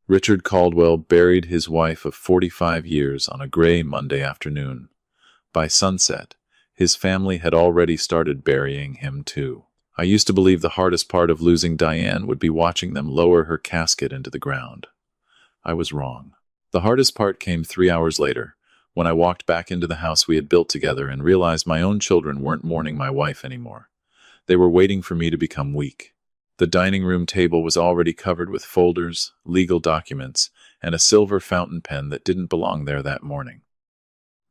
Richard Caldwell buried his wife of 45 years on a gray Monday afternoon. By sunset, his family had already started burying him too. I used to believe the hardest part of losing Diane would be watching them lower her casket into the ground. I was wrong. The hardest part came 3 hours later, when I walked back into the house we had built together and realized my own children weren't mourning my wife anymore. They were waiting for me to become weak. The dining room table was already covered with folders, legal documents, and a silver fountain pen that didn't belong there that morning.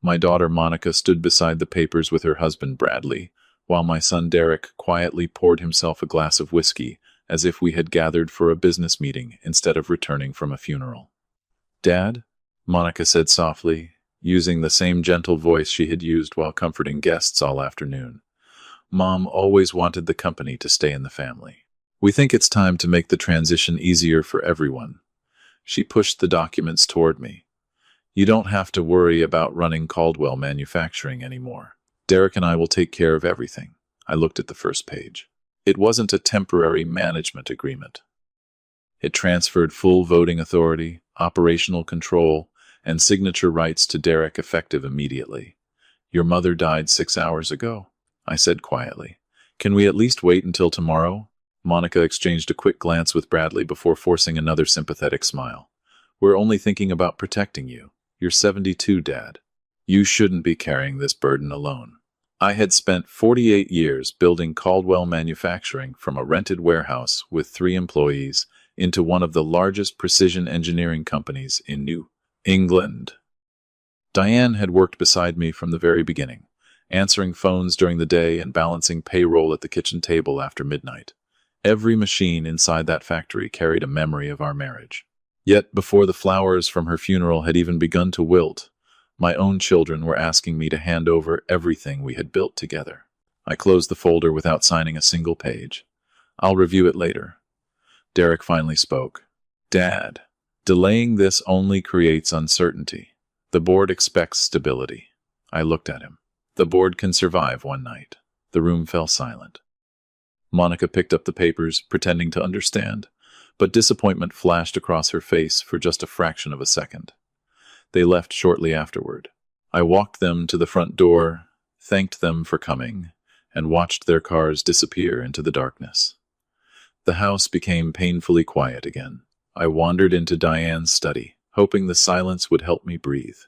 My daughter Monica stood beside the papers with her husband Bradley, while my son Derek quietly poured himself a glass of whiskey, as if we had gathered for a business meeting instead of returning from a funeral. "Dad?" Monica said softly, using the same gentle voice she had used while comforting guests all afternoon. "Mom always wanted the company to stay in the family. We think it's time to make the transition easier for everyone." She pushed the documents toward me. "You don't have to worry about running Caldwell Manufacturing anymore. Derek and I will take care of everything." I looked at the first page. It wasn't a temporary management agreement. It transferred full voting authority, operational control, and signature rights to Derek effective immediately. "Your mother died 6 hours ago," I said quietly. "Can we at least wait until tomorrow?" Monica exchanged a quick glance with Bradley before forcing another sympathetic smile. "We're only thinking about protecting you. You're 72, Dad. You shouldn't be carrying this burden alone." I had spent 48 years building Caldwell Manufacturing from a rented warehouse with 3 employees into one of the largest precision engineering companies in New England. Diane had worked beside me from the very beginning, answering phones during the day and balancing payroll at the kitchen table after midnight. Every machine inside that factory carried a memory of our marriage. Yet before the flowers from her funeral had even begun to wilt, my own children were asking me to hand over everything we had built together. I closed the folder without signing a single page. "I'll review it later." Derek finally spoke. "Dad, delaying this only creates uncertainty. The board expects stability." I looked at him. "The board can survive one night." The room fell silent. Monica picked up the papers, pretending to understand, but disappointment flashed across her face for just a fraction of a second. They left shortly afterward. I walked them to the front door, thanked them for coming, and watched their cars disappear into the darkness. The house became painfully quiet again. I wandered into Diane's study, hoping the silence would help me breathe.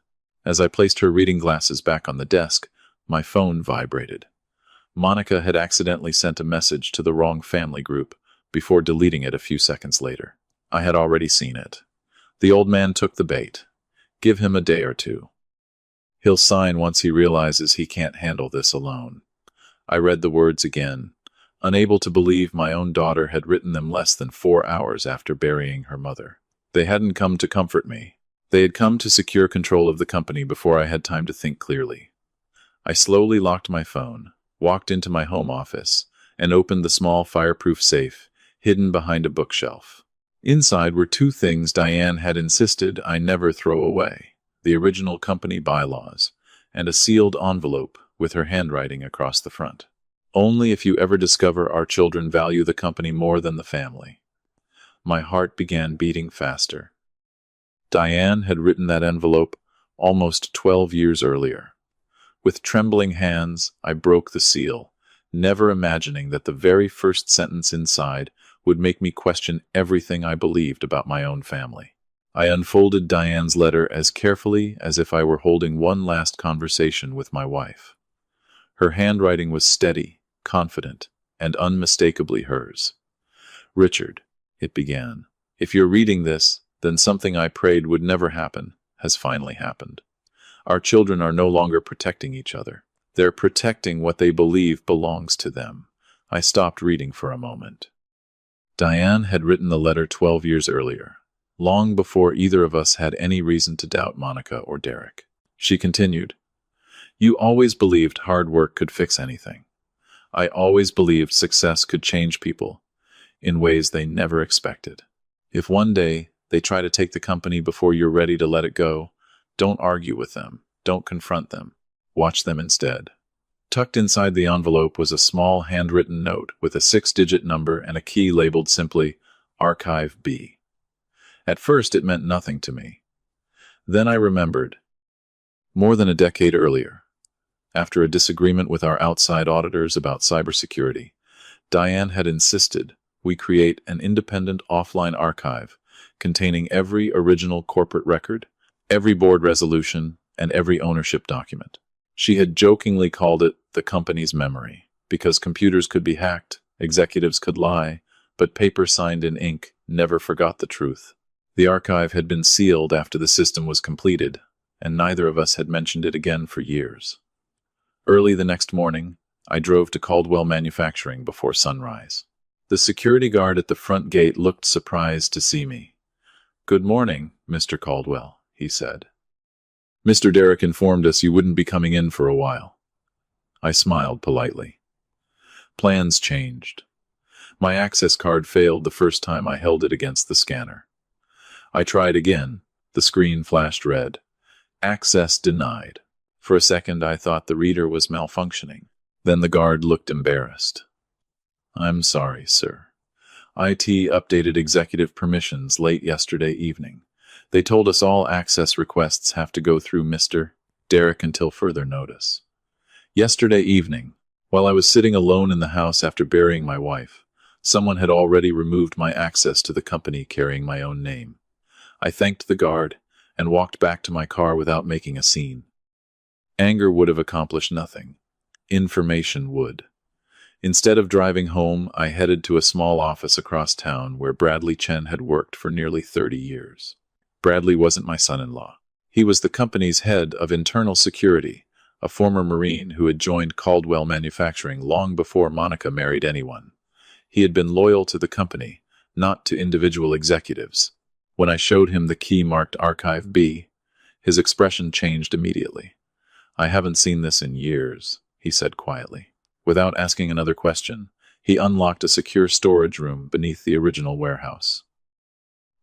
As I placed her reading glasses back on the desk, my phone vibrated. Monica had accidentally sent a message to the wrong family group before deleting it a few seconds later. I had already seen it. The old man took the bait. Give him a day or two. He'll sign once he realizes he can't handle this alone. I read the words again, unable to believe my own daughter had written them less than 4 hours after burying her mother. They hadn't come to comfort me. They had come to secure control of the company before I had time to think clearly. I slowly locked my phone, walked into my home office, and opened the small fireproof safe hidden behind a bookshelf. Inside were 2 things Diane had insisted I never throw away: the original company bylaws and a sealed envelope with her handwriting across the front. "Only if you ever discover our children value the company more than the family." My heart began beating faster. Diane had written that envelope almost 12 years earlier. With trembling hands, I broke the seal, never imagining that the very first sentence inside would make me question everything I believed about my own family. I unfolded Diane's letter as carefully as if I were holding one last conversation with my wife. Her handwriting was steady, confident, and unmistakably hers. "Richard," it began, "if you're reading this, then something I prayed would never happen has finally happened. Our children are no longer protecting each other. They're protecting what they believe belongs to them." I stopped reading for a moment. Diane had written the letter 12 years earlier, long before either of us had any reason to doubt Monica or Derek. She continued, "You always believed hard work could fix anything. I always believed success could change people in ways they never expected. If one day they try to take the company before you're ready to let it go, don't argue with them. Don't confront them. Watch them instead." Tucked inside the envelope was a small handwritten note with a 6-digit number and a key labeled simply Archive B. At first, it meant nothing to me. Then I remembered. More than a decade earlier, after a disagreement with our outside auditors about cybersecurity, Diane had insisted we create an independent offline archive containing every original corporate record, every board resolution, and every ownership document. She had jokingly called it the company's memory, because computers could be hacked, executives could lie, but paper signed in ink never forgot the truth. The archive had been sealed after the system was completed, and neither of us had mentioned it again for years. Early the next morning, I drove to Caldwell Manufacturing before sunrise. The security guard at the front gate looked surprised to see me. "Good morning, Mr. Caldwell," he said. "Mr. Derrick informed us you wouldn't be coming in for a while." I smiled politely. Plans changed. My access card failed the first time I held it against the scanner. I tried again. The screen flashed red. Access denied. For a second, I thought the reader was malfunctioning. Then the guard looked embarrassed. "I'm sorry, sir. IT updated executive permissions late yesterday evening. They told us all access requests have to go through Mr. Derrick until further notice." Yesterday evening, while I was sitting alone in the house after burying my wife, someone had already removed my access to the company carrying my own name. I thanked the guard and walked back to my car without making a scene. Anger would have accomplished nothing. Information would. Instead of driving home, I headed to a small office across town where Bradley Chen had worked for nearly 30 years. Bradley wasn't my son-in-law. He was the company's head of internal security, a former Marine who had joined Caldwell Manufacturing long before Monica married anyone. He had been loyal to the company, not to individual executives. When I showed him the key marked Archive B, his expression changed immediately. "I haven't seen this in years," he said quietly. Without asking another question, he unlocked a secure storage room beneath the original warehouse.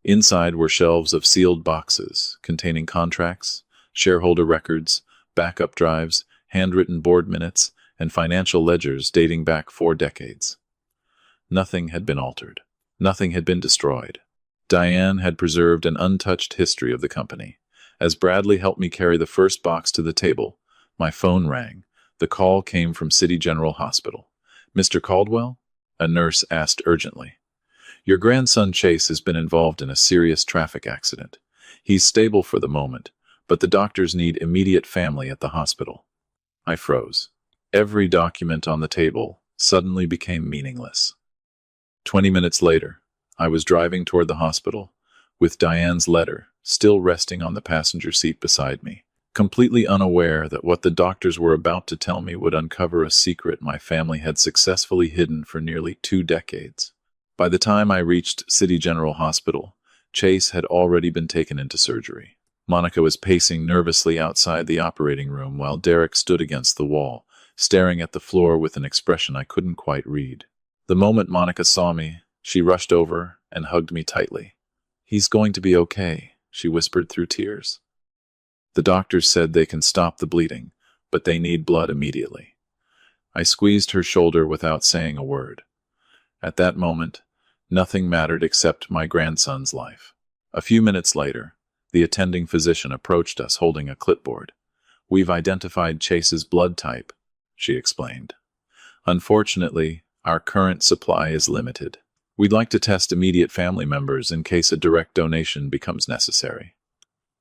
Inside were shelves of sealed boxes containing contracts, shareholder records, backup drives, handwritten board minutes, and financial ledgers dating back 4 decades. Nothing had been altered. Nothing had been destroyed. Diane had preserved an untouched history of the company. As Bradley helped me carry the first box to the table, my phone rang. The call came from City General Hospital. "Mr. Caldwell?" a nurse asked urgently. "Your grandson Chase has been involved in a serious traffic accident. He's stable for the moment, but the doctors need immediate family at the hospital." I froze. Every document on the table suddenly became meaningless. 20 minutes later, I was driving toward the hospital, with Diane's letter still resting on the passenger seat beside me, completely unaware that what the doctors were about to tell me would uncover a secret my family had successfully hidden for nearly 2 decades. By the time I reached City General Hospital, Chase had already been taken into surgery. Monica was pacing nervously outside the operating room while Derrick stood against the wall, staring at the floor with an expression I couldn't quite read. The moment Monica saw me, she rushed over and hugged me tightly. "He's going to be okay," she whispered through tears. "The doctors said they can stop the bleeding, but they need blood immediately." I squeezed her shoulder without saying a word. At that moment, nothing mattered except my grandson's life. A few minutes later, the attending physician approached us holding a clipboard. "We've identified Chase's blood type," she explained. "Unfortunately, our current supply is limited. We'd like to test immediate family members in case a direct donation becomes necessary."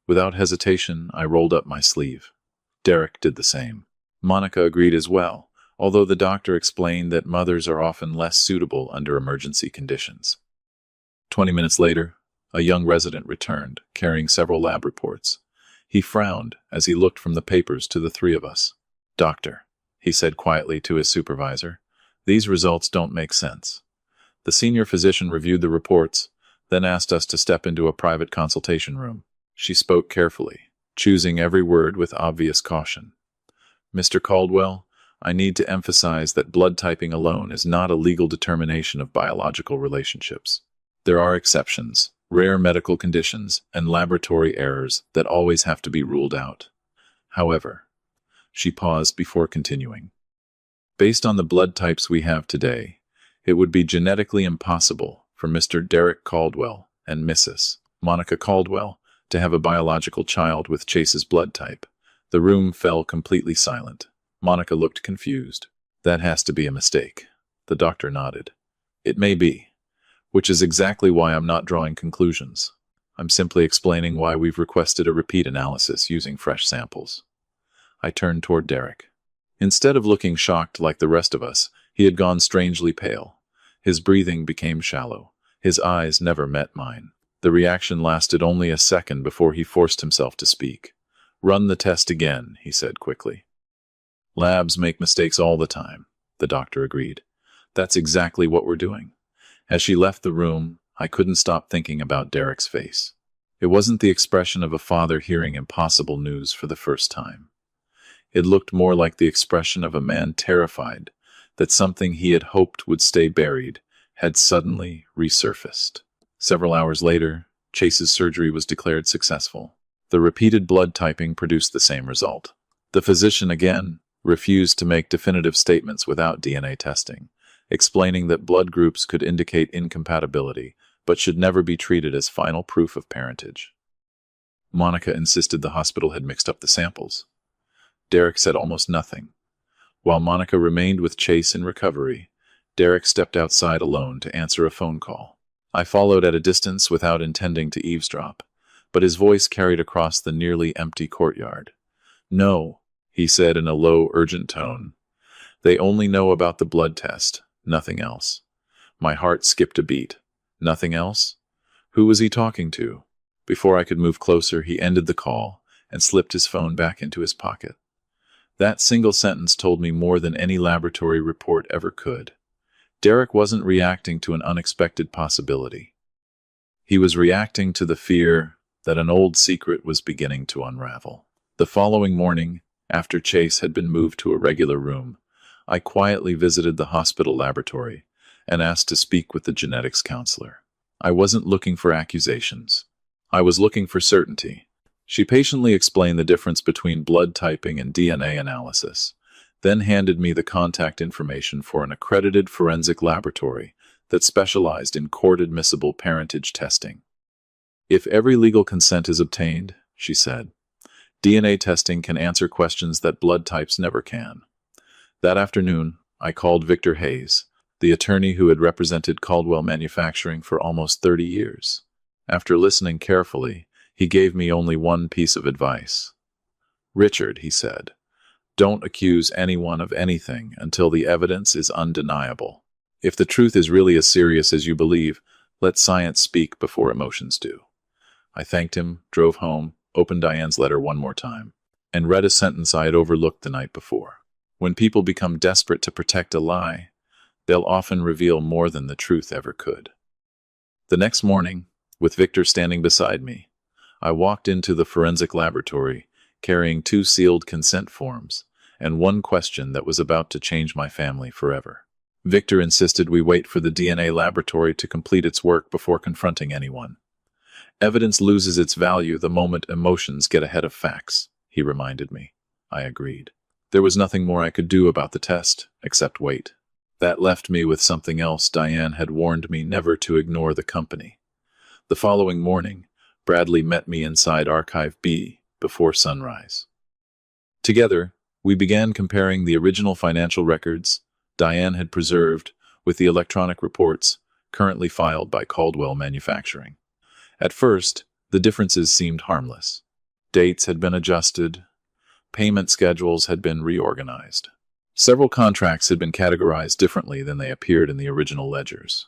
Without hesitation, I rolled up my sleeve. Derrick did the same. Monica agreed as well, although the doctor explained that mothers are often less suitable under emergency conditions. 20 minutes later, a young resident returned, carrying several lab reports. He frowned as he looked from the papers to the 3 of us. "Doctor," he said quietly to his supervisor, "these results don't make sense." The senior physician reviewed the reports, then asked us to step into a private consultation room. She spoke carefully, choosing every word with obvious caution. "Mr. Caldwell, I need to emphasize that blood typing alone is not a legal determination of biological relationships. There are exceptions, rare medical conditions, and laboratory errors that always have to be ruled out. However," she paused before continuing, "based on the blood types we have today, it would be genetically impossible for Mr. Derrick Caldwell and Mrs. Monica Caldwell, to have a biological child with Chase's blood type. The room fell completely silent. Monica looked confused. That has to be a mistake. The doctor nodded. It may be, which is exactly why I'm not drawing conclusions. I'm simply explaining why we've requested a repeat analysis using fresh samples. I turned toward Derek. Instead of looking shocked like the rest of us, he had gone strangely pale. His breathing became shallow. His eyes never met mine. The reaction lasted only a second before he forced himself to speak. "Run the test again," he said quickly. "Labs make mistakes all the time," the doctor agreed. "That's exactly what we're doing." As she left the room, I couldn't stop thinking about Derek's face. It wasn't the expression of a father hearing impossible news for the first time. It looked more like the expression of a man terrified that something he had hoped would stay buried had suddenly resurfaced. Several hours later, Chase's surgery was declared successful. The repeated blood typing produced the same result. The physician again refused to make definitive statements without DNA testing, explaining that blood groups could indicate incompatibility but should never be treated as final proof of parentage. Monica insisted the hospital had mixed up the samples. Derek said almost nothing. While Monica remained with Chase in recovery, Derek stepped outside alone to answer a phone call. I followed at a distance without intending to eavesdrop, but his voice carried across the nearly empty courtyard. "No," he said in a low, urgent tone. "They only know about the blood test, nothing else." My heart skipped a beat. Nothing else? Who was he talking to? Before I could move closer, he ended the call and slipped his phone back into his pocket. That single sentence told me more than any laboratory report ever could. Derek wasn't reacting to an unexpected possibility. He was reacting to the fear that an old secret was beginning to unravel. The following morning, after Chase had been moved to a regular room, I quietly visited the hospital laboratory and asked to speak with the genetics counselor. I wasn't looking for accusations. I was looking for certainty. She patiently explained the difference between blood typing and DNA analysis, then handed me the contact information for an accredited forensic laboratory that specialized in court-admissible parentage testing. "If every legal consent is obtained," she said, "DNA testing can answer questions that blood types never can." That afternoon, I called Victor Hayes, the attorney who had represented Caldwell Manufacturing for almost 30 years. After listening carefully, he gave me only one piece of advice. "Richard," he said, "don't accuse anyone of anything until the evidence is undeniable. If the truth is really as serious as you believe, let science speak before emotions do." I thanked him, drove home, opened Diane's letter one more time, and read a sentence I had overlooked the night before. When people become desperate to protect a lie, they'll often reveal more than the truth ever could. The next morning, with Victor standing beside me, I walked into the forensic laboratory, carrying 2 sealed consent forms and one question that was about to change my family forever. Victor insisted we wait for the DNA laboratory to complete its work before confronting anyone. "Evidence loses its value the moment emotions get ahead of facts," he reminded me. I agreed. There was nothing more I could do about the test, except wait. That left me with something else Diane had warned me never to ignore: the company. The following morning, Bradley met me inside Archive B before sunrise. Together, we began comparing the original financial records Diane had preserved with the electronic reports currently filed by Caldwell Manufacturing. At first, the differences seemed harmless. Dates had been adjusted, payment schedules had been reorganized. Several contracts had been categorized differently than they appeared in the original ledgers.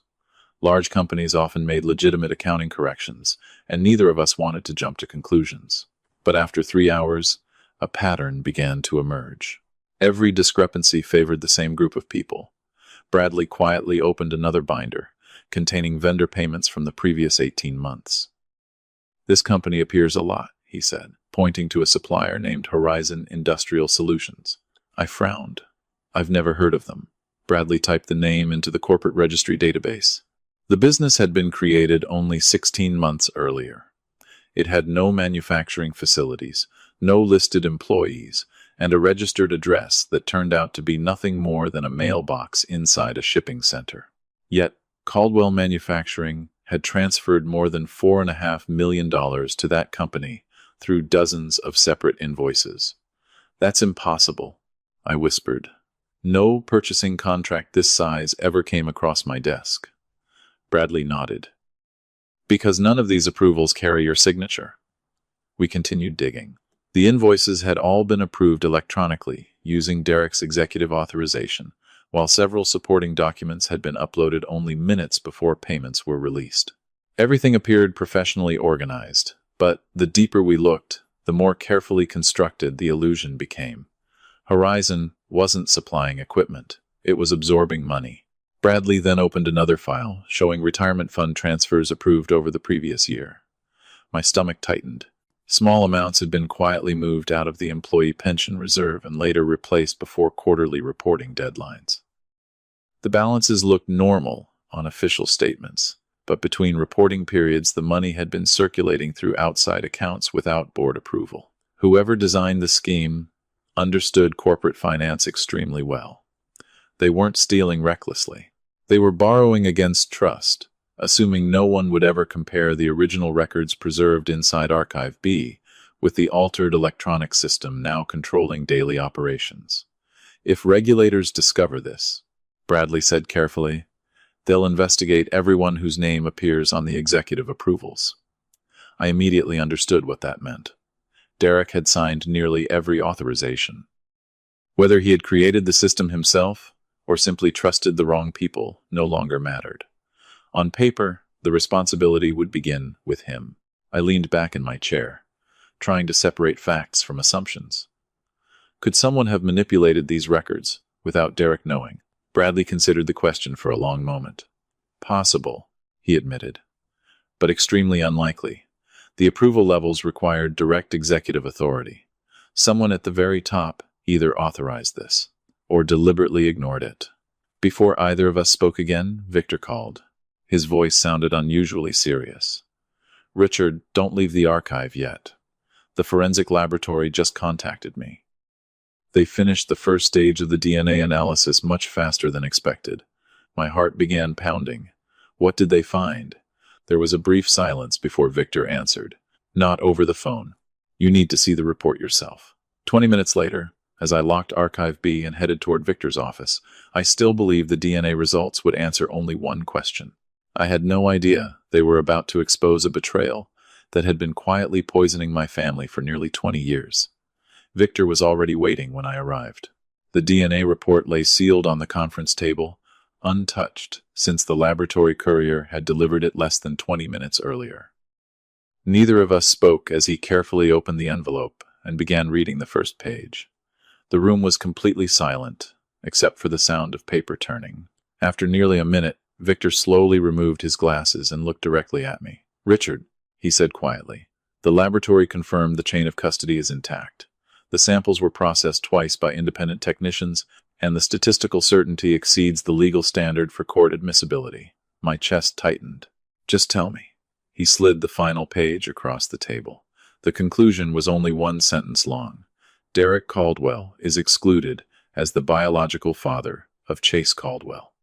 Large companies often made legitimate accounting corrections, and neither of us wanted to jump to conclusions. But after 3 hours, a pattern began to emerge. Every discrepancy favored the same group of people. Bradley quietly opened another binder, containing vendor payments from the previous 18 months. "This company appears a lot," he said, pointing to a supplier named Horizon Industrial Solutions. I frowned. "I've never heard of them." Bradley typed the name into the corporate registry database. The business had been created only 16 months earlier. It had no manufacturing facilities, no listed employees, and a registered address that turned out to be nothing more than a mailbox inside a shipping center. Yet, Caldwell Manufacturing had transferred more than $4.5 million to that company through dozens of separate invoices. "That's impossible," I whispered. "No purchasing contract this size ever came across my desk." Bradley nodded. "Because none of these approvals carry your signature." We continued digging. The invoices had all been approved electronically, using Derek's executive authorization, while several supporting documents had been uploaded only minutes before payments were released. Everything appeared professionally organized, but the deeper we looked, the more carefully constructed the illusion became. Horizon wasn't supplying equipment. It was absorbing money. Bradley then opened another file, showing retirement fund transfers approved over the previous year. My stomach tightened. Small amounts had been quietly moved out of the employee pension reserve and later replaced before quarterly reporting deadlines. The balances looked normal on official statements, but between reporting periods the money had been circulating through outside accounts without board approval. Whoever designed the scheme understood corporate finance extremely well. They weren't stealing recklessly. They were borrowing against trust, assuming no one would ever compare the original records preserved inside Archive B with the altered electronic system now controlling daily operations. "If regulators discover this," Bradley said carefully, "they'll investigate everyone whose name appears on the executive approvals." I immediately understood what that meant. Derek had signed nearly every authorization. Whether he had created the system himself or simply trusted the wrong people no longer mattered. On paper, the responsibility would begin with him. I leaned back in my chair, trying to separate facts from assumptions. Could someone have manipulated these records without Derek knowing? Bradley considered the question for a long moment. "Possible," he admitted, "but extremely unlikely. The approval levels required direct executive authority. Someone at the very top either authorized this or deliberately ignored it." Before either of us spoke again, Victor called. His voice sounded unusually serious. "Richard, don't leave the archive yet. The forensic laboratory just contacted me. They finished the first stage of the DNA analysis much faster than expected." My heart began pounding. "What did they find?" There was a brief silence before Victor answered. "Not over the phone. You need to see the report yourself." 20 minutes later, as I locked Archive B and headed toward Victor's office, I still believed the DNA results would answer only one question. I had no idea they were about to expose a betrayal that had been quietly poisoning my family for nearly 20 years. Victor was already waiting when I arrived. The DNA report lay sealed on the conference table, untouched since the laboratory courier had delivered it less than 20 minutes earlier. Neither of us spoke as he carefully opened the envelope and began reading the first page. The room was completely silent, except for the sound of paper turning. After nearly a minute, Victor slowly removed his glasses and looked directly at me. "Richard," he said quietly, "the laboratory confirmed the chain of custody is intact. The samples were processed twice by independent technicians, and the statistical certainty exceeds the legal standard for court admissibility." My chest tightened. "Just tell me." He slid the final page across the table. The conclusion was only one sentence long. "Derek Caldwell is excluded as the biological father of Chase Caldwell."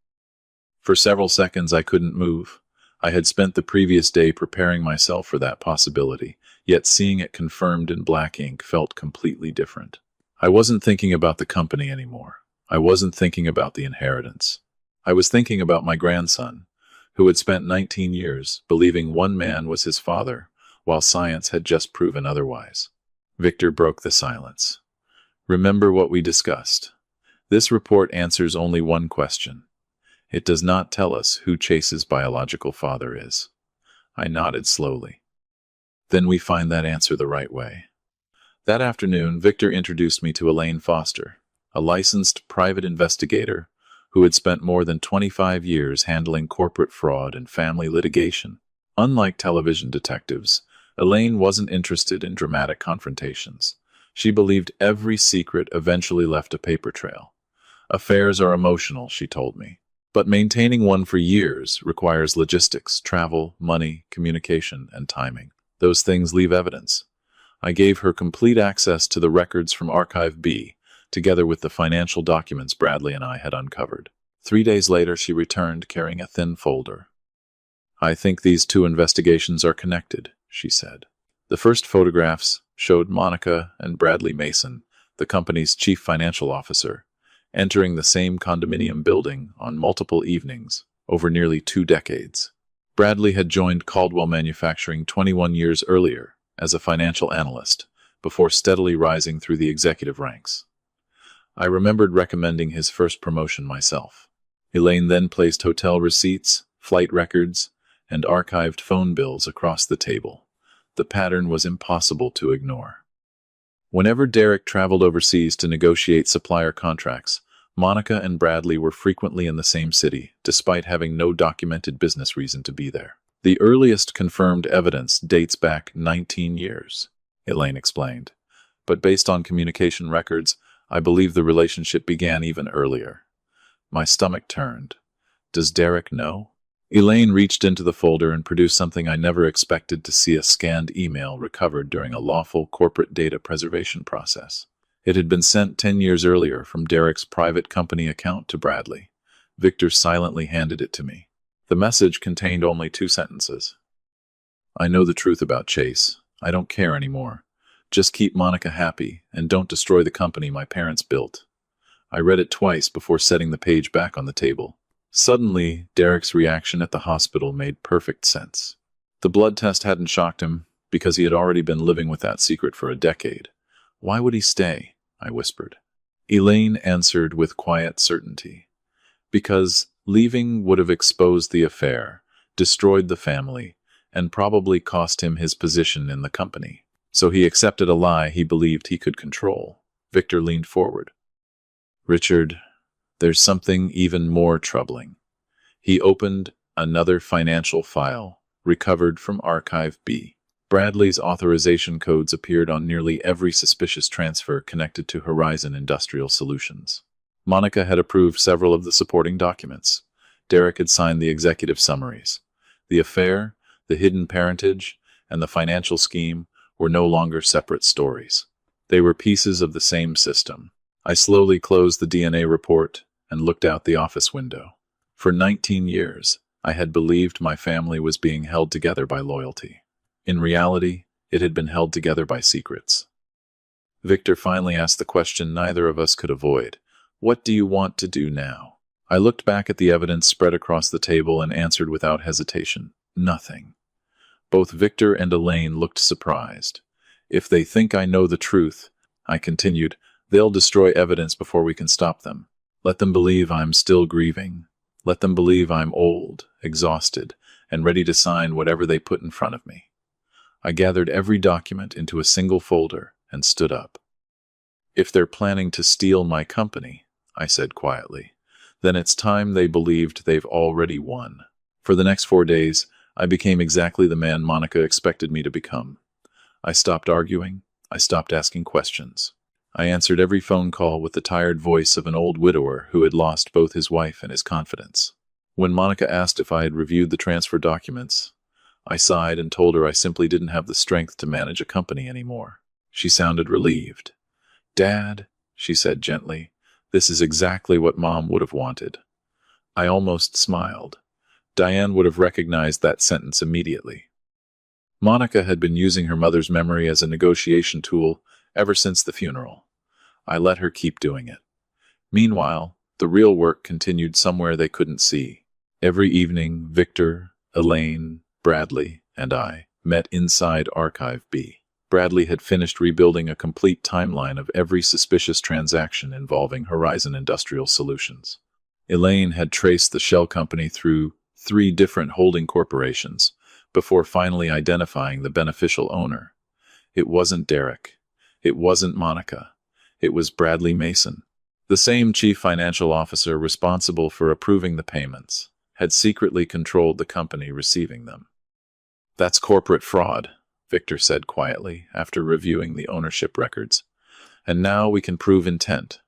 For several seconds I couldn't move. I had spent the previous day preparing myself for that possibility, yet seeing it confirmed in black ink felt completely different. I wasn't thinking about the company anymore. I wasn't thinking about the inheritance. I was thinking about my grandson, who had spent 19 years believing one man was his father, while science had just proven otherwise. Victor broke the silence. "Remember what we discussed. This report answers only one question. It does not tell us who Chase's biological father is." I nodded slowly. "Then we find that answer the right way." That afternoon, Victor introduced me to Elaine Foster, a licensed private investigator who had spent more than 25 years handling corporate fraud and family litigation. Unlike television detectives, Elaine wasn't interested in dramatic confrontations. She believed every secret eventually left a paper trail. "Affairs are emotional," she told me, "but maintaining one for years requires logistics, travel, money, communication, and timing. Those things leave evidence." I gave her complete access to the records from Archive B, together with the financial documents Bradley and I had uncovered. 3 days later, she returned carrying a thin folder. I think these two investigations are connected, she said. The first photographs showed Monica and Bradley Mason, the company's chief financial officer, entering the same condominium building on multiple evenings over nearly 2 decades. Bradley had joined Caldwell Manufacturing 21 years earlier as a financial analyst, before steadily rising through the executive ranks. I remembered recommending his first promotion myself. Elaine then placed hotel receipts, flight records, and archived phone bills across the table. The pattern was impossible to ignore. Whenever Derek traveled overseas to negotiate supplier contracts, Monica and Bradley were frequently in the same city, despite having no documented business reason to be there. The earliest confirmed evidence dates back 19 years, Elaine explained. But based on communication records, I believe the relationship began even earlier. My stomach turned. Does Derek know? Elaine reached into the folder and produced something I never expected to see: a scanned email recovered during a lawful corporate data preservation process. It had been sent 10 years earlier from Derek's private company account to Bradley. Victor silently handed it to me. The message contained only 2 sentences. I know the truth about Chase. I don't care anymore. Just keep Monica happy and don't destroy the company my parents built. I read it twice before setting the page back on the table. Suddenly, Derek's reaction at the hospital made perfect sense. The blood test hadn't shocked him because he had already been living with that secret for a decade. Why would he stay? I whispered. Elaine answered with quiet certainty. Because leaving would have exposed the affair, destroyed the family, and probably cost him his position in the company. So he accepted a lie he believed he could control. Victor leaned forward. Richard, there's something even more troubling. He opened another financial file, recovered from Archive B. Bradley's authorization codes appeared on nearly every suspicious transfer connected to Horizon Industrial Solutions. Monica had approved several of the supporting documents. Derek had signed the executive summaries. The affair, the hidden parentage, and the financial scheme were no longer separate stories. They were pieces of the same system. I slowly closed the DNA report and looked out the office window. For 19 years, I had believed my family was being held together by loyalty. In reality, it had been held together by secrets. Victor finally asked the question neither of us could avoid. What do you want to do now? I looked back at the evidence spread across the table and answered without hesitation. Nothing. Both Victor and Elaine looked surprised. If they think I know the truth, I continued, they'll destroy evidence before we can stop them. Let them believe I'm still grieving. Let them believe I'm old, exhausted, and ready to sign whatever they put in front of me. I gathered every document into a single folder and stood up. If they're planning to steal my company, I said quietly, then it's time they believed they've already won. For the next 4 days, I became exactly the man Monica expected me to become. I stopped arguing. I stopped asking questions. I answered every phone call with the tired voice of an old widower who had lost both his wife and his confidence. When Monica asked if I had reviewed the transfer documents, I sighed and told her I simply didn't have the strength to manage a company anymore. She sounded relieved. Dad, she said gently, this is exactly what Mom would have wanted. I almost smiled. Diane would have recognized that sentence immediately. Monica had been using her mother's memory as a negotiation tool ever since the funeral. I let her keep doing it. Meanwhile, the real work continued somewhere they couldn't see. Every evening, Victor, Elaine, Bradley, and I met inside Archive B. Bradley had finished rebuilding a complete timeline of every suspicious transaction involving Horizon Industrial Solutions. Elaine had traced the shell company through 3 different holding corporations before finally identifying the beneficial owner. It wasn't Derek. It wasn't Monica. It was Bradley Mason. The same chief financial officer responsible for approving the payments had secretly controlled the company receiving them. That's corporate fraud, Victor said quietly after reviewing the ownership records. And now we can prove intent.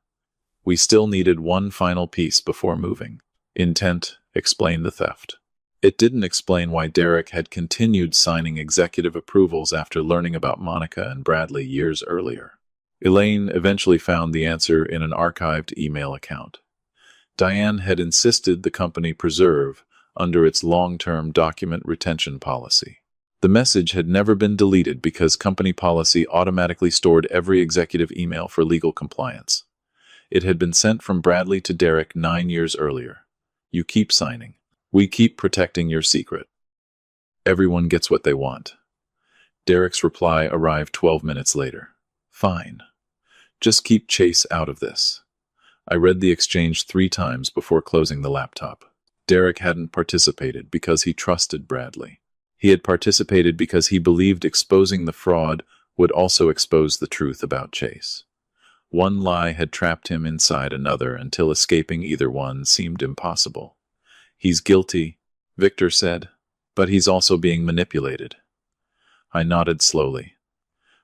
We still needed one final piece before moving. Intent explained the theft. It didn't explain why Derek had continued signing executive approvals after learning about Monica and Bradley years earlier. Elaine eventually found the answer in an archived email account. Diane had insisted the company preserve under its long-term document retention policy. The message had never been deleted because company policy automatically stored every executive email for legal compliance. It had been sent from Bradley to Derek 9 years earlier. You keep signing. We keep protecting your secret. Everyone gets what they want. Derek's reply arrived 12 minutes later. Fine. Just keep Chase out of this. I read the exchange 3 times before closing the laptop. Derek hadn't participated because he trusted Bradley. He had participated because he believed exposing the fraud would also expose the truth about Chase. One lie had trapped him inside another until escaping either one seemed impossible. He's guilty, Victor said, but he's also being manipulated. I nodded slowly.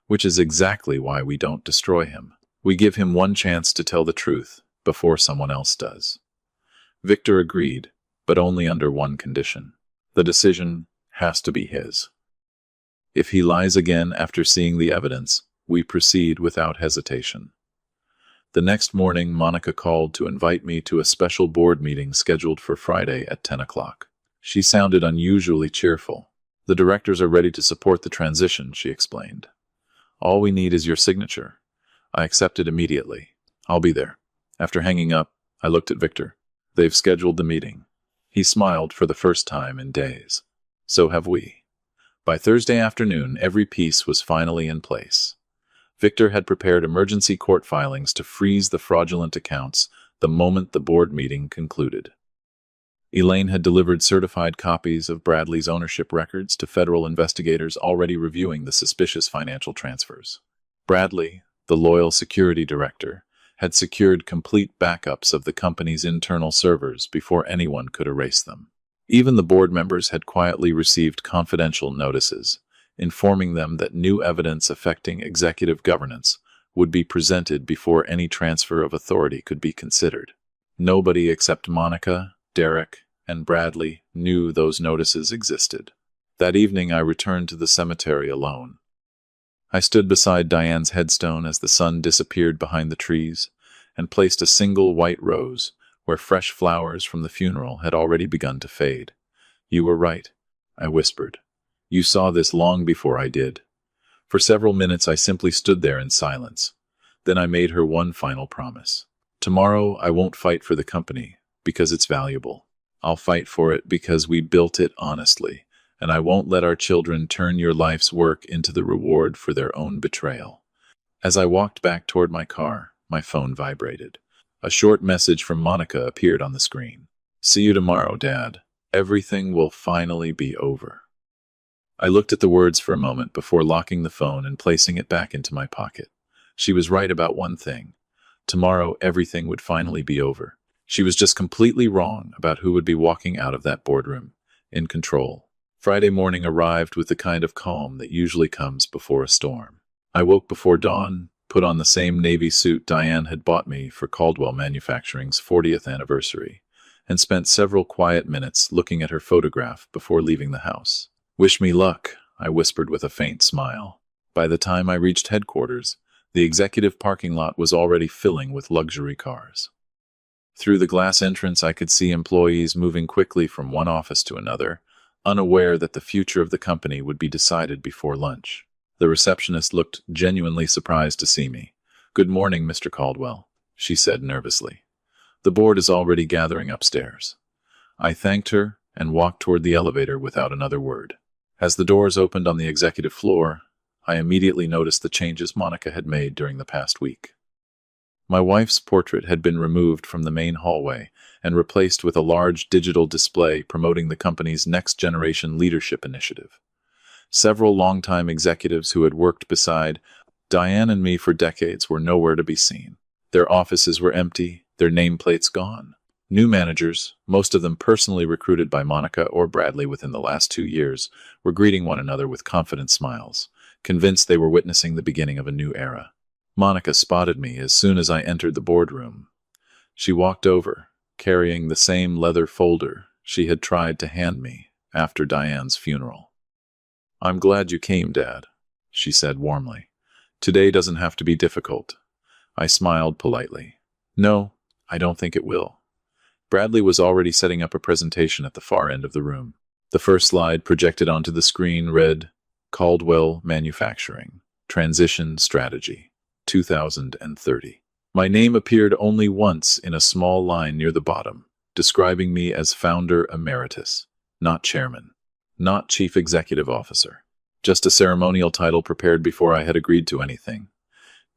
Which is exactly why we don't destroy him. We give him one chance to tell the truth before someone else does. Victor agreed, but only under one condition. The decision has to be his. If he lies again after seeing the evidence, we proceed without hesitation. The next morning, Monica called to invite me to a special board meeting scheduled for Friday at 10 o'clock. She sounded unusually cheerful. The directors are ready to support the transition, she explained. All we need is your signature. I accepted immediately. I'll be there. After hanging up, I looked at Victor. They've scheduled the meeting. He smiled for the first time in days. So have we. By Thursday afternoon, every piece was finally in place. Victor had prepared emergency court filings to freeze the fraudulent accounts the moment the board meeting concluded. Elaine had delivered certified copies of Bradley's ownership records to federal investigators already reviewing the suspicious financial transfers. Bradley, the loyal security director, had secured complete backups of the company's internal servers before anyone could erase them. Even the board members had quietly received confidential notices, informing them that new evidence affecting executive governance would be presented before any transfer of authority could be considered. Nobody except Monica, Derek, and Bradley knew those notices existed. That evening I returned to the cemetery alone. I stood beside Diane's headstone as the sun disappeared behind the trees, and placed a single white rose where fresh flowers from the funeral had already begun to fade. You were right, I whispered. You saw this long before I did. For several minutes I simply stood there in silence. Then I made her one final promise. Tomorrow I won't fight for the company because it's valuable. I'll fight for it because we built it honestly, and I won't let our children turn your life's work into the reward for their own betrayal. As I walked back toward my car, my phone vibrated. A short message from Monica appeared on the screen. See you tomorrow, Dad. Everything will finally be over. I looked at the words for a moment before locking the phone and placing it back into my pocket. She was right about one thing. Tomorrow, everything would finally be over. She was just completely wrong about who would be walking out of that boardroom, in control. Friday morning arrived with the kind of calm that usually comes before a storm. I woke before dawn, put on the same navy suit Diane had bought me for Caldwell Manufacturing's 40th anniversary, and spent several quiet minutes looking at her photograph before leaving the house. Wish me luck, I whispered with a faint smile. By the time I reached headquarters, the executive parking lot was already filling with luxury cars. Through the glass entrance I could see employees moving quickly from one office to another, unaware that the future of the company would be decided before lunch. The receptionist looked genuinely surprised to see me. Good morning, Mr. Caldwell, she said nervously. The board is already gathering upstairs. I thanked her and walked toward the elevator without another word. As the doors opened on the executive floor, I immediately noticed the changes Monica had made during the past week. My wife's portrait had been removed from the main hallway and replaced with a large digital display promoting the company's next-generation leadership initiative. Several longtime executives who had worked beside Diane and me for decades were nowhere to be seen. Their offices were empty, their nameplates gone. New managers, most of them personally recruited by Monica or Bradley within the last 2 years, were greeting one another with confident smiles, convinced they were witnessing the beginning of a new era. Monica spotted me as soon as I entered the boardroom. She walked over, carrying the same leather folder she had tried to hand me after Diane's funeral. I'm glad you came, Dad, she said warmly. Today doesn't have to be difficult. I smiled politely. No, I don't think it will. Bradley was already setting up a presentation at the far end of the room. The first slide projected onto the screen read, Caldwell Manufacturing, Transition Strategy, 2030. My name appeared only once in a small line near the bottom, describing me as founder emeritus, not chairman, not chief executive officer. Just a ceremonial title prepared before I had agreed to anything.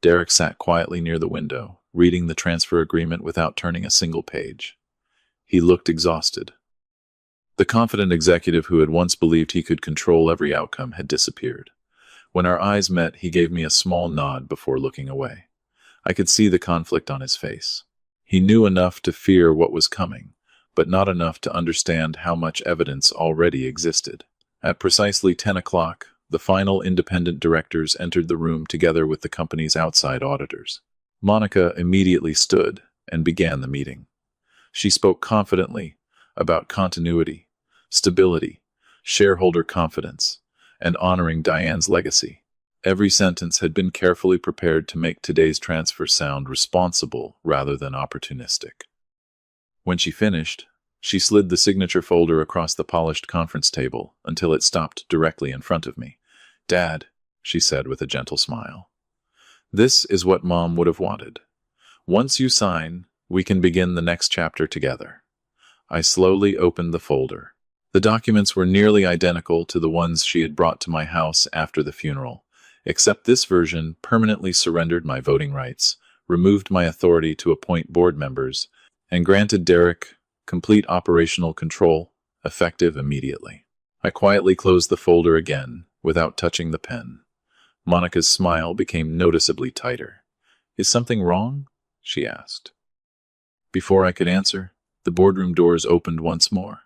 Derek sat quietly near the window, reading the transfer agreement without turning a single page. He looked exhausted. The confident executive who had once believed he could control every outcome had disappeared. When our eyes met, he gave me a small nod before looking away. I could see the conflict on his face. He knew enough to fear what was coming, but not enough to understand how much evidence already existed. At precisely 10 o'clock, the final independent directors entered the room together with the company's outside auditors. Monica immediately stood and began the meeting. She spoke confidently about continuity, stability, shareholder confidence, and honoring Diane's legacy. Every sentence had been carefully prepared to make today's transfer sound responsible rather than opportunistic. When she finished, she slid the signature folder across the polished conference table until it stopped directly in front of me. "Dad," she said with a gentle smile, "this is what Mom would have wanted. Once you sign, we can begin the next chapter together." I slowly opened the folder. The documents were nearly identical to the ones she had brought to my house after the funeral, except this version permanently surrendered my voting rights, removed my authority to appoint board members, and granted Derek complete operational control, effective immediately. I quietly closed the folder again, without touching the pen. Monica's smile became noticeably tighter. "Is something wrong?" she asked. Before I could answer, the boardroom doors opened once more.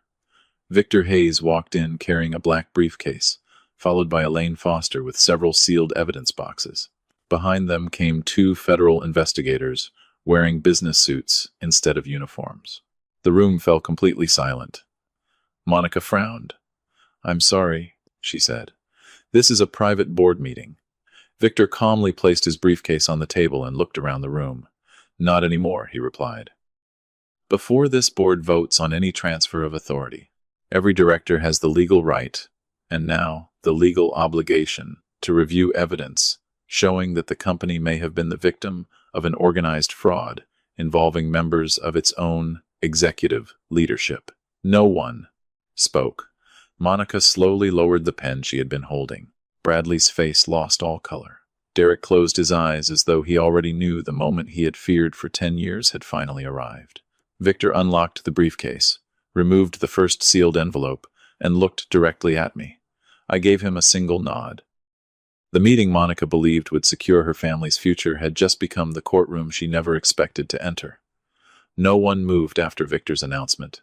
Victor Hayes walked in carrying a black briefcase, followed by Elaine Foster with several sealed evidence boxes. Behind them came two federal investigators, wearing business suits instead of uniforms. The room fell completely silent. Monica frowned. "I'm sorry," she said. "This is a private board meeting." Victor calmly placed his briefcase on the table and looked around the room. "Not anymore," he replied. "Before this board votes on any transfer of authority, every director has the legal right, and now the legal obligation, to review evidence showing that the company may have been the victim of an organized fraud involving members of its own executive leadership." No one spoke. Monica slowly lowered the pen she had been holding. Bradley's face lost all color. Derek closed his eyes as though he already knew the moment he had feared for 10 years had finally arrived. Victor unlocked the briefcase, removed the first sealed envelope, and looked directly at me. I gave him a single nod. The meeting Monica believed would secure her family's future had just become the courtroom she never expected to enter. No one moved after Victor's announcement.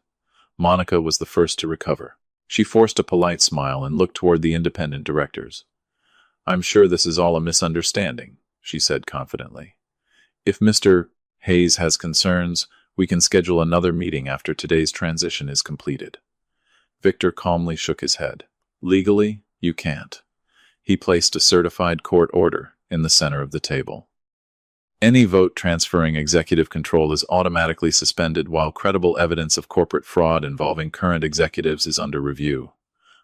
Monica was the first to recover. She forced a polite smile and looked toward the independent directors. "I'm sure this is all a misunderstanding," she said confidently. "If Mr. Hayes has concerns, we can schedule another meeting after today's transition is completed." Victor calmly shook his head. "Legally, you can't." He placed a certified court order in the center of the table. "Any vote transferring executive control is automatically suspended while credible evidence of corporate fraud involving current executives is under review."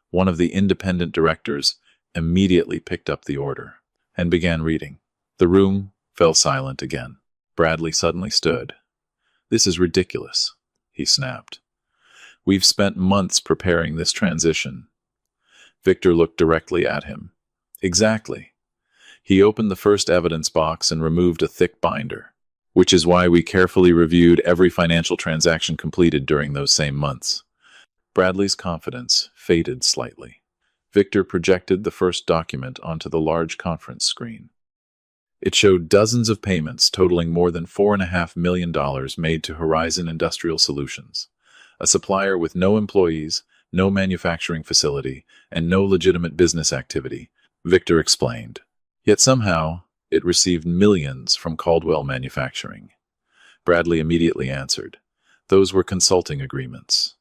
One of the independent directors immediately picked up the order and began reading. The room fell silent again. Bradley suddenly stood. "This is ridiculous," he snapped. "We've spent months preparing this transition." Victor looked directly at him. "Exactly." He opened the first evidence box and removed a thick binder, which is why we carefully reviewed every financial transaction completed during those same months. Bradley's confidence faded slightly. Victor projected the first document onto the large conference screen. It showed dozens of payments totaling more than $4.5 million made to Horizon Industrial Solutions, a supplier with no employees, no manufacturing facility, and no legitimate business activity, Victor explained. Yet somehow, it received millions from Caldwell Manufacturing. Bradley immediately answered. "Those were consulting agreements."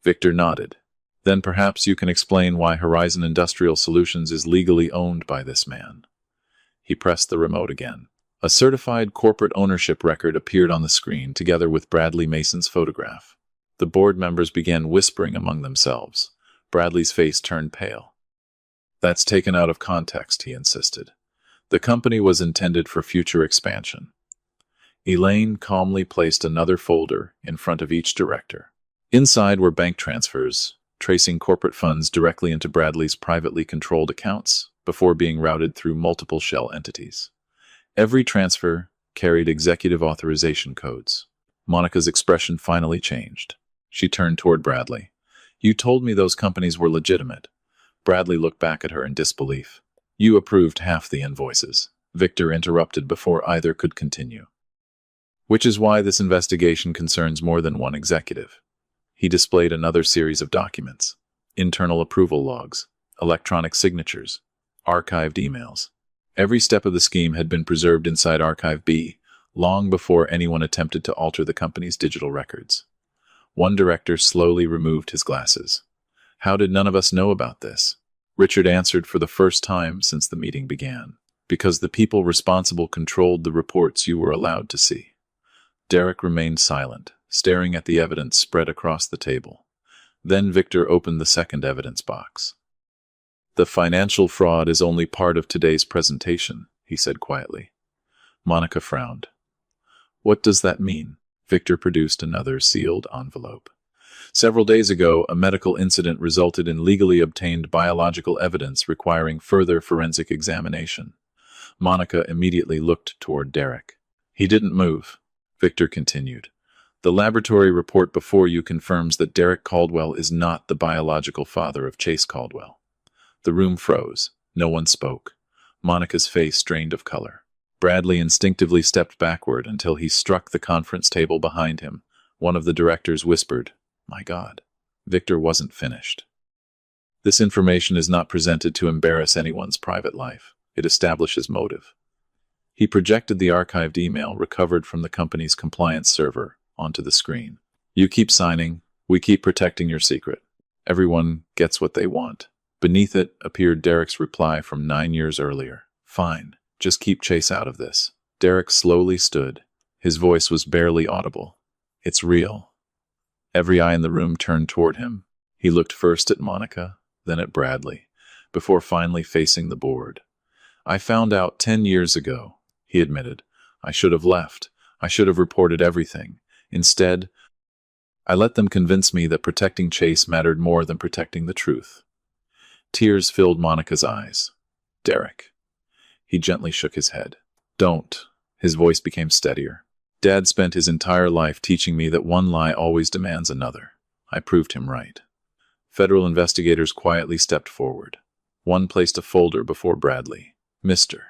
Victor nodded. "Then perhaps you can explain why Horizon Industrial Solutions is legally owned by this man." He pressed the remote again. A certified corporate ownership record appeared on the screen together with Bradley Mason's photograph. The board members began whispering among themselves. Bradley's face turned pale. "That's taken out of context," he insisted. "The company was intended for future expansion." Elaine calmly placed another folder in front of each director. Inside were bank transfers, tracing corporate funds directly into Bradley's privately controlled accounts before being routed through multiple shell entities. Every transfer carried executive authorization codes. Monica's expression finally changed. She turned toward Bradley. "You told me those companies were legitimate." Bradley looked back at her in disbelief. "You approved half the invoices," Victor interrupted before either could continue. "Which is why this investigation concerns more than one executive." He displayed another series of documents: internal approval logs, electronic signatures, archived emails. Every step of the scheme had been preserved inside Archive B, long before anyone attempted to alter the company's digital records. One director slowly removed his glasses. "How did none of us know about this?" Richard answered for the first time since the meeting began. "Because the people responsible controlled the reports you were allowed to see." Derek remained silent, staring at the evidence spread across the table. Then Victor opened the second evidence box. "The financial fraud is only part of today's presentation," he said quietly. Monica frowned. "What does that mean?" Victor produced another sealed envelope. "Several days ago, a medical incident resulted in legally obtained biological evidence requiring further forensic examination." Monica immediately looked toward Derek. "He didn't move," Victor continued. "The laboratory report before you confirms that Derek Caldwell is not the biological father of Chase Caldwell." The room froze. No one spoke. Monica's face drained of color. Bradley instinctively stepped backward until he struck the conference table behind him. One of the directors whispered, "My God." Victor wasn't finished. "This information is not presented to embarrass anyone's private life. It establishes motive." He projected the archived email recovered from the company's compliance server onto the screen. "You keep signing. We keep protecting your secret. Everyone gets what they want." Beneath it appeared Derek's reply from 9 years earlier. "Fine. Just keep Chase out of this." Derek slowly stood. His voice was barely audible. "It's real." Every eye in the room turned toward him. He looked first at Monica, then at Bradley, before finally facing the board. "I found out 10 years ago," he admitted. "I should have left. I should have reported everything. Instead, I let them convince me that protecting Chase mattered more than protecting the truth." Tears filled Monica's eyes. "Derek." He gently shook his head. "Don't." His voice became steadier. "Dad spent his entire life teaching me that one lie always demands another. I proved him right." Federal investigators quietly stepped forward. One placed a folder before Bradley. "Mr.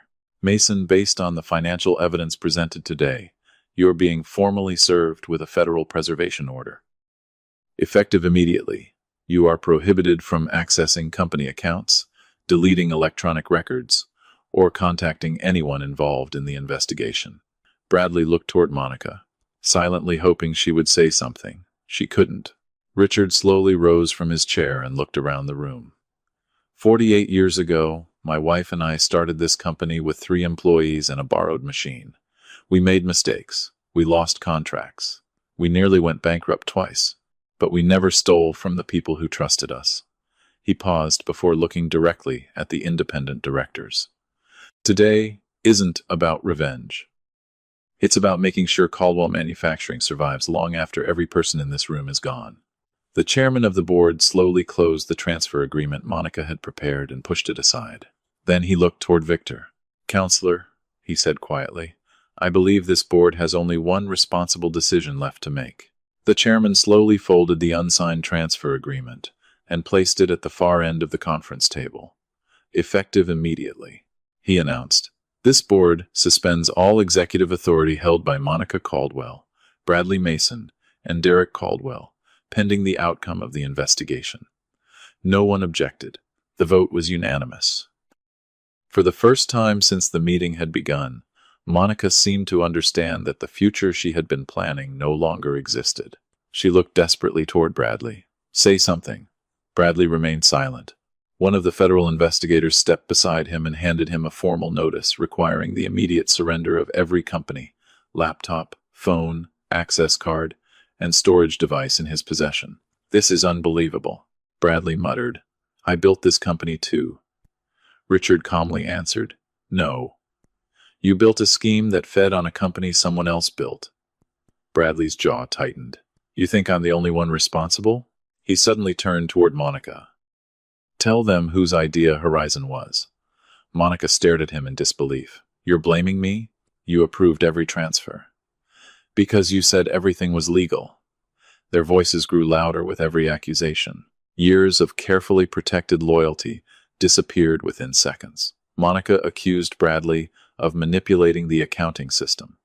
Mason, based on the financial evidence presented today, you are being formally served with a federal preservation order. Effective immediately, you are prohibited from accessing company accounts, deleting electronic records, or contacting anyone involved in the investigation." Bradley looked toward Monica, silently hoping she would say something. She couldn't. Richard slowly rose from his chair and looked around the room. 48 years ago, my wife and I started this company with 3 employees and a borrowed machine. We made mistakes. We lost contracts. We nearly went bankrupt twice. But we never stole from the people who trusted us." He paused before looking directly at the independent directors. "Today isn't about revenge. It's about making sure Caldwell Manufacturing survives long after every person in this room is gone." The chairman of the board slowly closed the transfer agreement Monica had prepared and pushed it aside. Then he looked toward Victor. "Counselor," he said quietly, "I believe this board has only one responsible decision left to make." The chairman slowly folded the unsigned transfer agreement and placed it at the far end of the conference table. "Effective immediately," he announced. "This board suspends all executive authority held by Monica Caldwell, Bradley Mason, and Derek Caldwell, pending the outcome of the investigation." No one objected. The vote was unanimous. For the first time since the meeting had begun, Monica seemed to understand that the future she had been planning no longer existed. She looked desperately toward Bradley. "Say something." Bradley remained silent. One of the federal investigators stepped beside him and handed him a formal notice requiring the immediate surrender of every company, laptop, phone, access card, and storage device in his possession. This is unbelievable, Bradley muttered. I built this company too. Richard calmly answered, No. You built a scheme that fed on a company someone else built. Bradley's jaw tightened. You think I'm the only one responsible? He suddenly turned toward Monica. Tell them whose idea Horizon was. Monica stared at him in disbelief. You're blaming me? You approved every transfer. Because you said everything was legal. Their voices grew louder with every accusation. Years of carefully protected loyalty disappeared within seconds. Monica accused Bradley of manipulating the accounting system.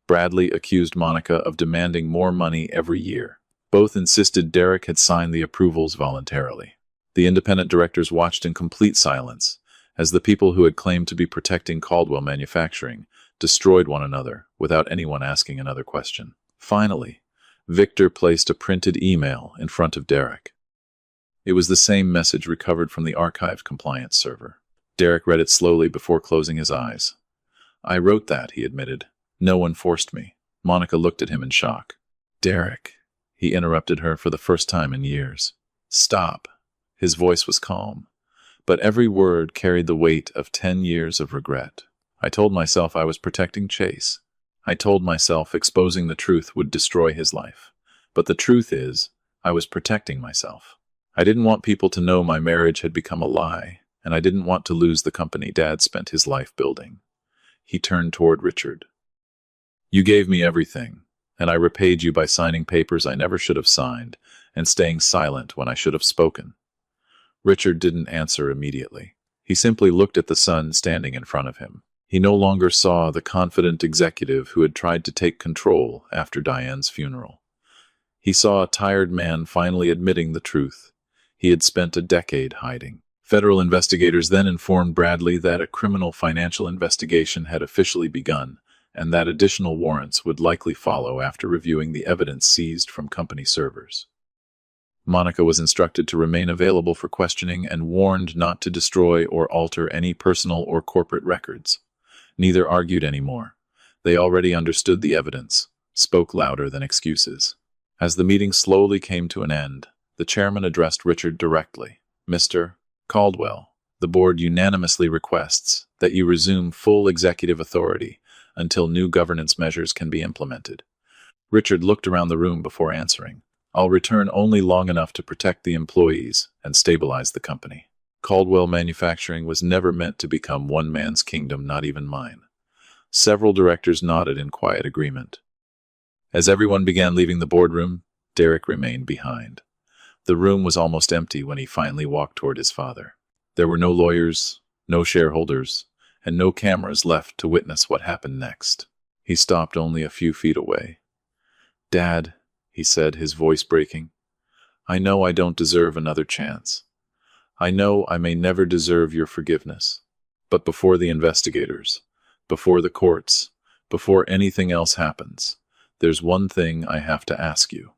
Bradley accused Monica of demanding more money every year. Both insisted Derek had signed the approvals voluntarily. The independent directors watched in complete silence as the people who had claimed to be protecting Caldwell Manufacturing destroyed one another without anyone asking another question. Finally, Victor placed a printed email in front of Derek. It was the same message recovered from the archived compliance server. Derek read it slowly before closing his eyes. I wrote that, he admitted. No one forced me. Monica looked at him in shock. Derek, he interrupted her for the first time in years. Stop. His voice was calm, but every word carried the weight of 10 years of regret. I told myself I was protecting Chase. I told myself exposing the truth would destroy his life. But the truth is, I was protecting myself. I didn't want people to know my marriage had become a lie, and I didn't want to lose the company Dad spent his life building. He turned toward Richard. You gave me everything, and I repaid you by signing papers I never should have signed and staying silent when I should have spoken. Richard didn't answer immediately. He simply looked at the son standing in front of him. He no longer saw the confident executive who had tried to take control after Diane's funeral. He saw a tired man finally admitting the truth. He had spent a decade hiding. Federal investigators then informed Bradley that a criminal financial investigation had officially begun, and that additional warrants would likely follow after reviewing the evidence seized from company servers. Monica was instructed to remain available for questioning and warned not to destroy or alter any personal or corporate records. Neither argued anymore. They already understood the evidence, spoke louder than excuses. As the meeting slowly came to an end, the chairman addressed Richard directly. Mr. Caldwell, the board unanimously requests that you resume full executive authority until new governance measures can be implemented. Richard looked around the room before answering. I'll return only long enough to protect the employees and stabilize the company. Caldwell Manufacturing was never meant to become one man's kingdom, not even mine. Several directors nodded in quiet agreement. As everyone began leaving the boardroom, Derek remained behind. The room was almost empty when he finally walked toward his father. There were no lawyers, no shareholders, and no cameras left to witness what happened next. He stopped only a few feet away. Dad, he said, his voice breaking, I know I don't deserve another chance. I know I may never deserve your forgiveness. But before the investigators, before the courts, before anything else happens, there's one thing I have to ask you.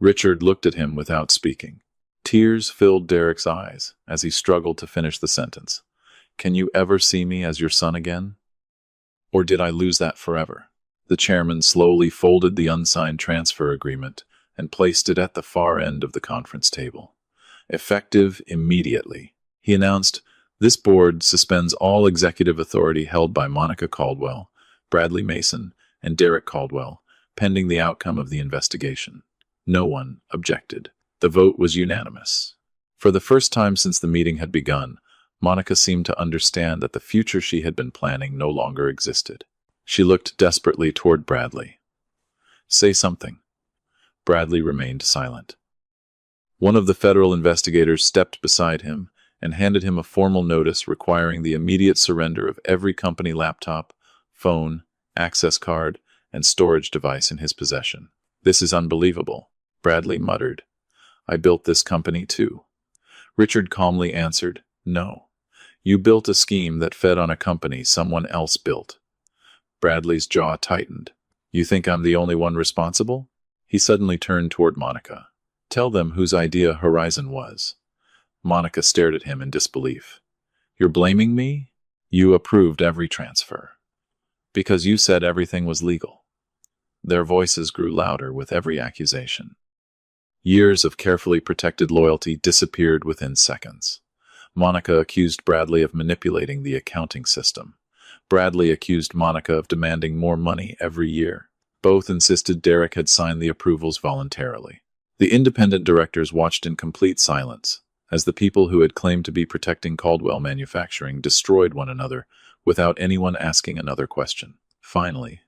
Richard looked at him without speaking. Tears filled Derek's eyes as he struggled to finish the sentence. Can you ever see me as your son again? Or did I lose that forever? The chairman slowly folded the unsigned transfer agreement and placed it at the far end of the conference table. Effective immediately, he announced, this board suspends all executive authority held by Monica Caldwell, Bradley Mason, and Derek Caldwell, pending the outcome of the investigation. No one objected. The vote was unanimous. For the first time since the meeting had begun, Monica seemed to understand that the future she had been planning no longer existed. She looked desperately toward Bradley. Say something. Bradley remained silent. One of the federal investigators stepped beside him and handed him a formal notice requiring the immediate surrender of every company laptop, phone, access card, and storage device in his possession. This is unbelievable, Bradley muttered. I built this company too. Richard calmly answered, No. You built a scheme that fed on a company someone else built. Bradley's jaw tightened. You think I'm the only one responsible? He suddenly turned toward Monica. Tell them whose idea Horizon was. Monica stared at him in disbelief. You're blaming me? You approved every transfer. Because you said everything was legal. Their voices grew louder with every accusation. Years of carefully protected loyalty disappeared within seconds. Monica accused Bradley of manipulating the accounting system. Bradley accused Monica of demanding more money every year. Both insisted Derek had signed the approvals voluntarily. The independent directors watched in complete silence as the people who had claimed to be protecting Caldwell Manufacturing destroyed one another without anyone asking another question. Finally,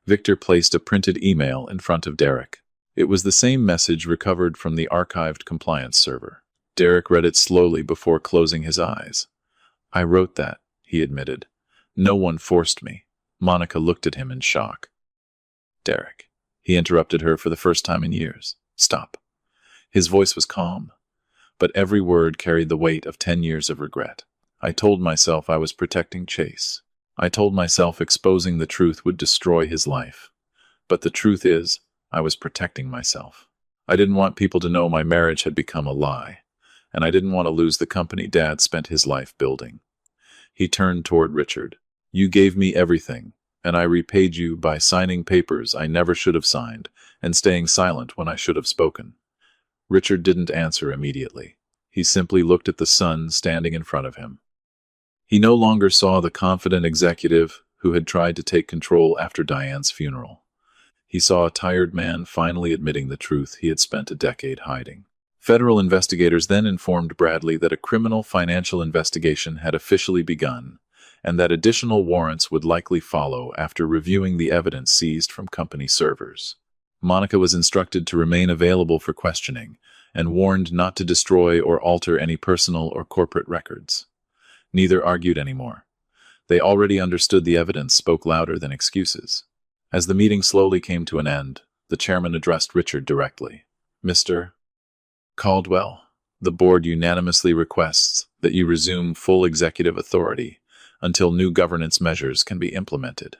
Victor placed a printed email in front of Derek. It was the same message recovered from the archived compliance server. Derek read it slowly before closing his eyes. "I wrote that," he admitted. "No one forced me." Monica looked at him in shock. "Derek," he interrupted her for the first time in years. "Stop." His voice was calm, but every word carried the weight of 10 years of regret. "I told myself I was protecting Chase. I told myself exposing the truth would destroy his life. But the truth is, I was protecting myself. I didn't want people to know my marriage had become a lie, and I didn't want to lose the company Dad spent his life building." He turned toward Richard. "You gave me everything, and I repaid you by signing papers I never should have signed and staying silent when I should have spoken." Richard didn't answer immediately. He simply looked at the sun standing in front of him. He no longer saw the confident executive who had tried to take control after Diane's funeral. He saw a tired man finally admitting the truth he had spent a decade hiding. Federal investigators then informed Bradley that a criminal financial investigation had officially begun, and that additional warrants would likely follow after reviewing the evidence seized from company servers. Monica was instructed to remain available for questioning, and warned not to destroy or alter any personal or corporate records. Neither argued anymore. They already understood the evidence spoke louder than excuses. As the meeting slowly came to an end, the chairman addressed Richard directly. "Mr. Caldwell, the board unanimously requests that you resume full executive authority until new governance measures can be implemented."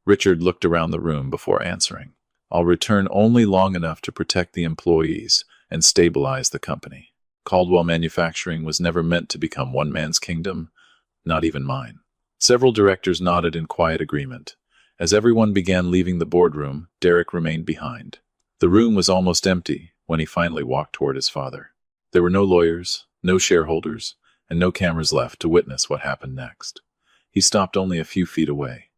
Richard looked around the room before answering. "I'll return only long enough to protect the employees and stabilize the company. Caldwell Manufacturing was never meant to become one man's kingdom, not even mine." Several directors nodded in quiet agreement. As everyone began leaving the boardroom, Derek remained behind. The room was almost empty when he finally walked toward his father. There were no lawyers, no shareholders, and no cameras left to witness what happened next. He stopped only a few feet away.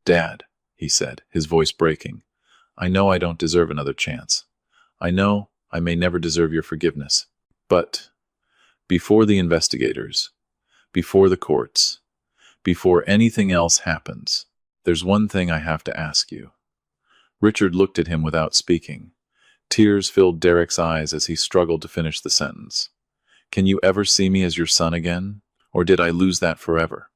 "Dad," he said, his voice breaking, "I know I don't deserve another chance. I know I may never deserve your forgiveness. But before the investigators, before the courts, before anything else happens, there's one thing I have to ask you." Richard looked at him without speaking. Tears filled Derek's eyes as he struggled to finish the sentence. "Can you ever see me as your son again? Or did I lose that forever?"